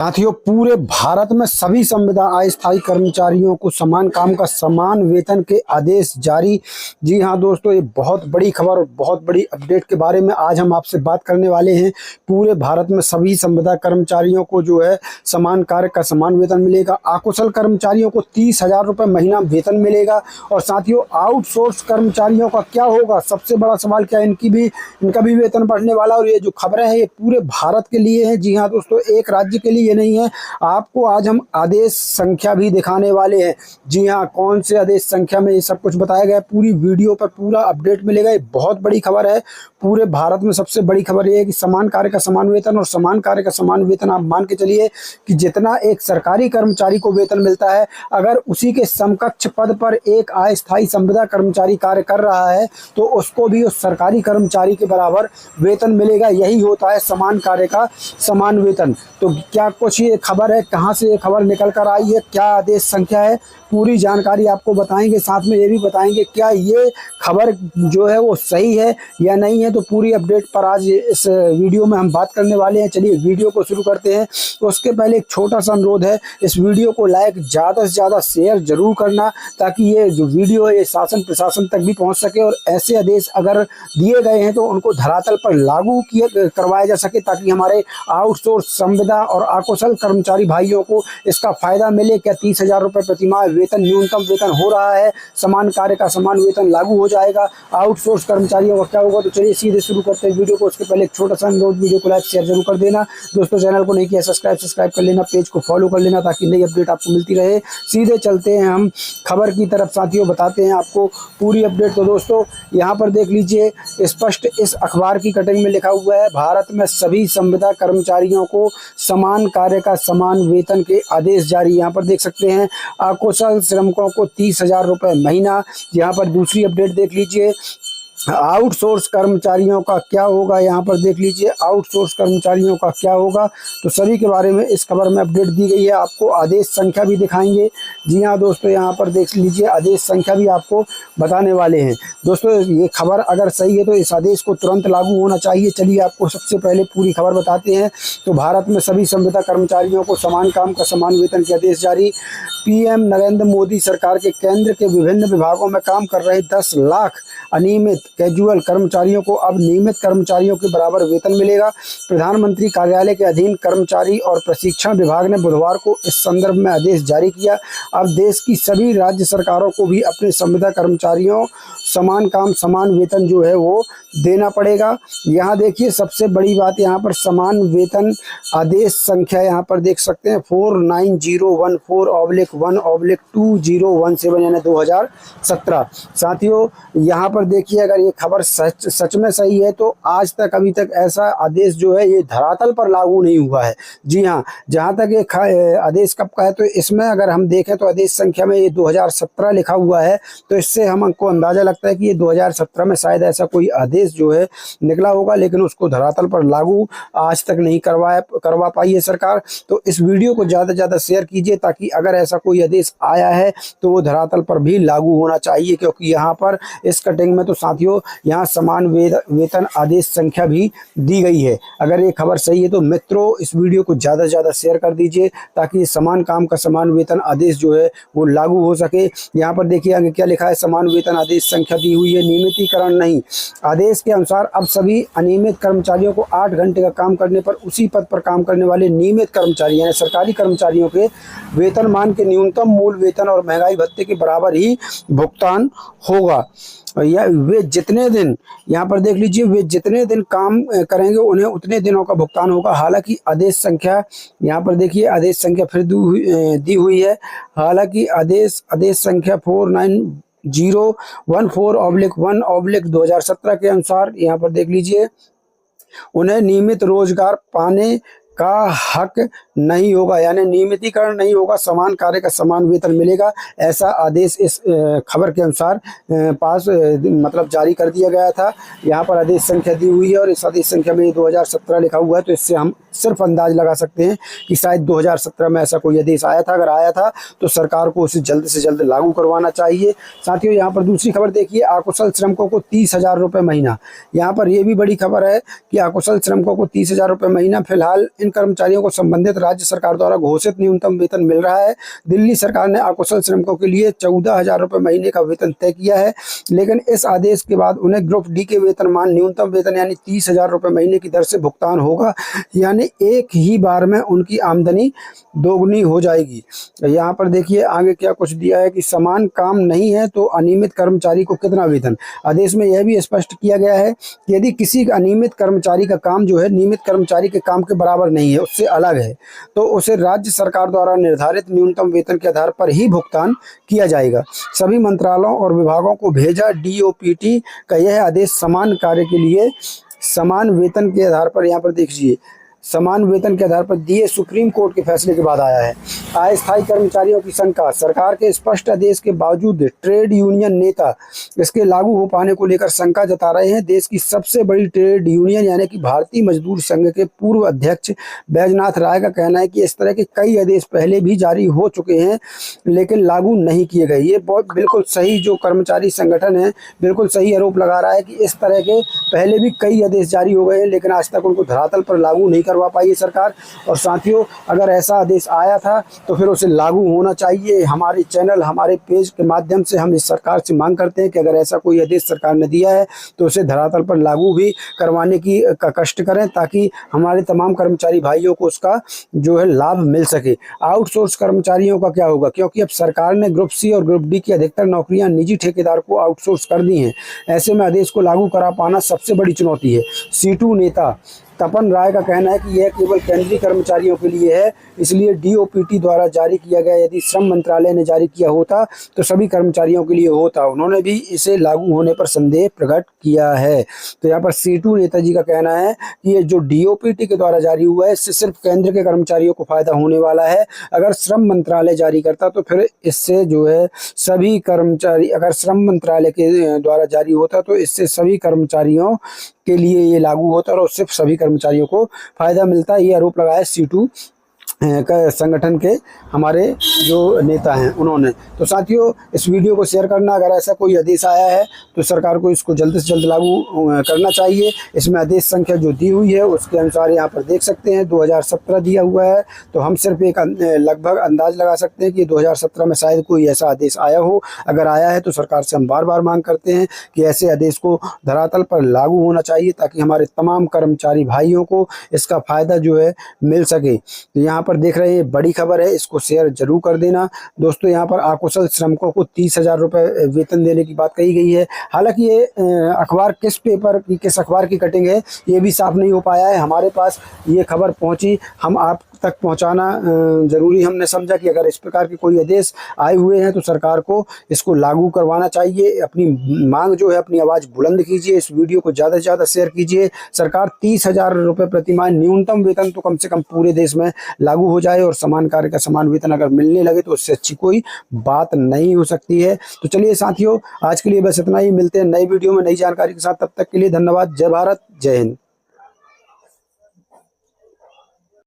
साथियों, पूरे भारत में सभी संविदा अस्थायी कर्मचारियों को समान काम का समान वेतन के आदेश जारी। जी हां दोस्तों, ये बहुत बड़ी खबर और बहुत बड़ी अपडेट के बारे में आज हम आपसे बात करने वाले हैं। पूरे भारत में सभी संविदा कर्मचारियों को जो है समान कार्य का समान वेतन मिलेगा। अकुशल कर्मचारियों को 30,000 रुपये महीना वेतन मिलेगा। और साथियों, आउटसोर्स कर्मचारियों का क्या होगा? सबसे बड़ा सवाल क्या है, इनका भी वेतन बढ़ने वाला। और ये जो खबरें हैं ये पूरे भारत के लिए है। जी हाँ दोस्तों, एक राज्य के लिए नहीं है। आपको आज हम आदेश संख्या भी दिखाने वाले हैं। जी हाँ, कौन से आदेश संख्या में ये सब कुछ बताया गया है, पूरी वीडियो पर पूरा अपडेट मिलेगा। ये बहुत बड़ी खबर है। पूरे भारत में सबसे बड़ी खबर ये है कि समान कार्य का समान वेतन, और समान कार्य का समान वेतन आप मान के चलिए कि जितना एक सरकारी कर्मचारी को वेतन मिलता है, अगर उसी के समकक्ष पद पर एक अस्थायी संविदा कर्मचारी कार्य कर रहा है तो उसको भी उस सरकारी कर्मचारी के बराबर वेतन मिलेगा। यही होता है समान कार्य का समान वेतन। तो क्या कुछ ये खबर है, कहाँ से ये खबर निकल कर आई है, क्या आदेश संख्या है, पूरी जानकारी आपको बताएंगे। साथ में ये भी बताएंगे क्या ये खबर जो है वो सही है या नहीं है। तो पूरी अपडेट पर आज इस वीडियो में हम बात करने वाले हैं। चलिए वीडियो को शुरू करते हैं। तो उसके पहले एक छोटा सा अनुरोध है, इस वीडियो को लाइक ज़्यादा से ज़्यादा शेयर जरूर करना, ताकि ये जो वीडियो है ये शासन प्रशासन तक भी पहुँच सके। और ऐसे आदेश अगर दिए गए हैं तो उनको धरातल पर लागू करवाया जा सके, ताकि हमारे आउटसोर्स संविदा और अकुशल कर्मचारी भाइयों को इसका फायदा मिले। क्या 30,000 रुपये प्रतिमाह वेतन, न्यूनतम वेतन हो रहा है? समान कार्य का समान वेतन लागू हो जाएगा। आउटसोर्स कर्मचारियों का क्या होगा? तो चलिए सीधे शुरू करते हैं वीडियो को। उसके पहले एक छोटा सा अनुरोध, वीडियो को लाइक शेयर जरूर कर देना। दोस्तों, चैनल को नहीं किया सब्सक्राइब कर लेना, पेज को फॉलो कर लेना, ताकि नई अपडेट आपको मिलती रहे। सीधे चलते हैं हम खबर की तरफ। साथियों, बताते हैं आपको पूरी अपडेट। तो दोस्तों, यहाँ पर देख लीजिए, स्पष्ट इस अखबार की कटिंग में लिखा हुआ है, भारत में सभी संविदा कर्मचारियों को समान कार्य का समान वेतन के आदेश जारी। यहाँ पर देख सकते हैं, अकुशल श्रमिकों को 30,000 रुपये महीना। यहाँ पर दूसरी अपडेट देख लीजिए, आउटसोर्स कर्मचारियों का क्या होगा। यहाँ पर देख लीजिए, आउटसोर्स कर्मचारियों का क्या होगा। तो सभी के बारे में इस खबर में अपडेट दी गई है। आपको आदेश संख्या भी दिखाएंगे। जी हाँ दोस्तों, यहाँ पर देख लीजिए, आदेश संख्या भी आपको बताने वाले हैं। दोस्तों, ये खबर अगर सही है तो इस आदेश को तुरंत लागू होना चाहिए। चलिए आपको सबसे पहले पूरी खबर बताते हैं। तो भारत में सभी संविदा कर्मचारियों को समान काम का समान वेतन के आदेश जारी। पीएम नरेंद्र मोदी सरकार के केंद्र के विभिन्न विभागों में काम कर रहे 10 लाख अनियमित कैजुअल कर्मचारियों को अब नियमित कर्मचारियों के बराबर वेतन मिलेगा। प्रधानमंत्री कार्यालय के अधीन कर्मचारी और प्रशिक्षण विभाग ने बुधवार को इस संदर्भ में आदेश जारी किया। अब देश की सभी राज्य सरकारों को भी अपने संविदा कर्मचारियों समान काम समान वेतन जो है वो देना पड़ेगा। यहाँ देखिए, सबसे बड़ी बात यहाँ पर समान वेतन आदेश संख्या यहाँ पर देख सकते हैं 49014/1/2017 यानी 2017। साथियों, यहाँ पर देखिए, अगर ये खबर सच में सही है तो आज तक अभी तक ऐसा आदेश जो है ये धरातल पर लागू नहीं हुआ है। जी हाँ, जहाँ तक ये आदेश कब का है तो इसमें अगर हम देखें तो आदेश संख्या में ये 2017 लिखा हुआ है। तो इससे हमको अंदाजा लगता है कि ये 2017 में शायद ऐसा कोई आदेश जो है निकला होगा, लेकिन उसको धरातल पर लागू आज तक नहीं करवा पाई है सरकार। तो इस वीडियो को ज़्यादा से ज़्यादा शेयर कीजिए, ताकि अगर ऐसा कोई आदेश आया है तो वो धरातल पर भी लागू होना चाहिए। क्योंकि यहाँ पर इस कटिंग में तो साथियों यहाँ समान वेतन आदेश संख्या भी दी गई है। अगर ये खबर सही है तो मित्रों, इस वीडियो को ज़्यादा से ज़्यादा शेयर कर दीजिए, ताकि समान काम का समान वेतन आदेश जो है वो लागू हो सके। यहाँ पर देखिए आगे क्या लिखा है, समान वेतन आदेश संख्या दी हुई है, नियमितीकरण नहीं। आदेश के अनुसार अब सभी अनियमित कर्मचारियों को 8 घंटे का काम करने पर उसी पद पर काम करने वाले नियमित कर्मचारी यानी सरकारी कर्मचारियों के वेतनमान के न्यूनतम मूल वेतन और महंगाई भत्ते के बराबर ही भुगतान होगा। या वे जितने दिन, यहाँ पर देख लीजिए, वे जितने दिन काम करेंगे उन्हें उतने दिनों का भुगतान होगा। हालांकि आदेश संख्या, यहाँ पर देखिए आदेश संख्या फिर दी हुई है। हालांकि आदेश संख्या 49014/1/2017 के अनुसार यहाँ पर देख लीजिए, उन्हें नियमित रोजगार पाने का हक नहीं होगा, यानी नियमितीकरण नहीं होगा, समान कार्य का समान वेतन मिलेगा। ऐसा आदेश इस खबर के अनुसार मतलब जारी कर दिया गया था। यहाँ पर आदेश संख्या दी हुई है और इस आदेश संख्या में 2017 लिखा हुआ है। तो इससे हम सिर्फ अंदाज लगा सकते हैं कि शायद 2017 में ऐसा कोई आदेश आया था। अगर आया था तो सरकार को उसे जल्द से जल्द लागू करवाना चाहिए। साथियों, यहाँ पर दूसरी खबर देखिए, अकुशल श्रमिकों को 30,000 रुपये महीना। यहाँ पर यह भी बड़ी खबर है कि अकुशल श्रमिकों को 30,000 रुपये महीना। फिलहाल इन जिन कर्मचारियों को संबंधित राज्य सरकार द्वारा घोषित न्यूनतम वेतन मिल रहा है, दिल्ली सरकार ने अकुशल श्रमिकों के लिए 14,000 रुपये महीने का वेतन तय किया है। लेकिन इस आदेश के बाद उन्हें ग्रुप डी के वेतनमान न्यूनतम वेतन यानी 30,000 रुपये महीने की दर से भुगतान होगा, यानी एक ही बार में उनकी आमदनी दोगुनी हो जाएगी। यहाँ पर देखिए आगे क्या कुछ दिया है कि समान काम नहीं है तो अनियमित कर्मचारी को कितना वेतन। आदेश में यह भी स्पष्ट किया गया है कि यदि किसी अनियमित कर्मचारी का काम जो है नियमित कर्मचारी के काम के बराबर नहीं है, उससे अलग है, तो उसे राज्य सरकार द्वारा निर्धारित न्यूनतम वेतन के आधार पर ही भुगतान किया जाएगा। सभी मंत्रालयों और विभागों को भेजा डीओपीटी का यह आदेश समान कार्य के लिए समान वेतन के आधार पर, यहाँ पर देखिए समान वेतन के आधार पर दिए सुप्रीम कोर्ट के फैसले के बाद आया है। अस्थायी कर्मचारियों की शंका, सरकार के स्पष्ट आदेश के बावजूद ट्रेड यूनियन नेता इसके लागू हो पाने को लेकर शंका जता रहे हैं। देश की सबसे बड़ी ट्रेड यूनियन यानी कि भारतीय मजदूर संघ के पूर्व अध्यक्ष बैजनाथ राय का कहना है कि इस तरह के कई आदेश पहले भी जारी हो चुके हैं लेकिन लागू नहीं किए गए। ये बहुत बिल्कुल सही जो कर्मचारी संगठन है बिल्कुल सही आरोप लगा रहा है कि इस तरह के पहले भी कई आदेश जारी हो गए हैं लेकिन आज तक उनको धरातल पर लागू नहीं करवा पाई है सरकार। और साथियों, अगर ऐसा आदेश आया था तो फिर उसे लागू होना चाहिए। हमारे चैनल, हमारे पेज के माध्यम से हम इस सरकार से मांग करते हैं कि अगर ऐसा कोई आदेश सरकार ने दिया है तो उसे धरातल पर लागू भी करवाने की कष्ट करें ताकि हमारे तमाम कर्मचारी भाइयों को उसका जो है लाभ मिल सके। आउटसोर्स कर्मचारियों का क्या होगा, क्योंकि अब सरकार ने ग्रुप सी और ग्रुप डी की अधिकतर नौकरियां निजी ठेकेदार को आउटसोर्स कर दी हैं। ऐसे में आदेश को लागू करा पाना सबसे बड़ी चुनौती है। सीटू नेता तपन राय का कहना है कि यह केवल केंद्रीय कर्मचारियों के लिए है, इसलिए डीओपीटी द्वारा जारी किया गया। यदि श्रम मंत्रालय ने जारी किया होता तो सभी कर्मचारियों के लिए होता। उन्होंने भी इसे लागू होने पर संदेह प्रकट किया है। तो यहाँ पर सीटू नेताजी का कहना है कि ये जो डीओपीटी के द्वारा जारी हुआ है इससे सिर्फ केंद्र के कर्मचारियों को फायदा होने वाला है। अगर श्रम मंत्रालय जारी करता तो फिर इससे जो है सभी कर्मचारी, अगर श्रम मंत्रालय के द्वारा जारी होता तो इससे सभी कर्मचारियों के लिए ये लागू होता और उससे सभी कर्मचारियों को फायदा मिलता। ये आरोप लगाया सीटू का संगठन के हमारे जो नेता हैं उन्होंने। तो साथियों, इस वीडियो को शेयर करना। अगर ऐसा कोई आदेश आया है तो सरकार को इसको जल्द से जल्द लागू करना चाहिए। इसमें आदेश संख्या जो दी हुई है उसके अनुसार यहाँ पर देख सकते हैं 2017 दिया हुआ है। तो हम सिर्फ एक लगभग अंदाज लगा सकते हैं कि 2017 में शायद कोई ऐसा आदेश आया हो। अगर आया है तो सरकार से हम बार बार मांग करते हैं कि ऐसे आदेश को धरातल पर लागू होना चाहिए ताकि हमारे तमाम कर्मचारी भाइयों को इसका फ़ायदा जो है मिल सके। तो यहाँ पर देख रहे हैं बड़ी खबर है, इसको शेयर जरूर कर देना दोस्तों। यहाँ पर अकुशल श्रमिकों को 30,000 रुपये वेतन देने की बात कही गई है। हालांकि ये अखबार किस पेपर की, किस अखबार की कटिंग है ये भी साफ नहीं हो पाया है। हमारे पास ये खबर पहुंची, हम आप तक पहुंचाना ज़रूरी हमने समझा कि अगर इस प्रकार के कोई आदेश आए हुए हैं तो सरकार को इसको लागू करवाना चाहिए। अपनी मांग जो है, अपनी आवाज़ बुलंद कीजिए। इस वीडियो को ज़्यादा से ज़्यादा शेयर कीजिए। सरकार 30,000 रुपये प्रतिमाह न्यूनतम वेतन तो कम से कम पूरे देश में लागू हो जाए और समान कार्य का समान वेतन अगर मिलने लगे तो उससे अच्छी कोई बात नहीं हो सकती है। तो चलिए साथियों, आज के लिए बस इतना ही। मिलते हैं नई वीडियो में नई जानकारी के साथ। तब तक के लिए धन्यवाद। जय भारत, जय हिंद।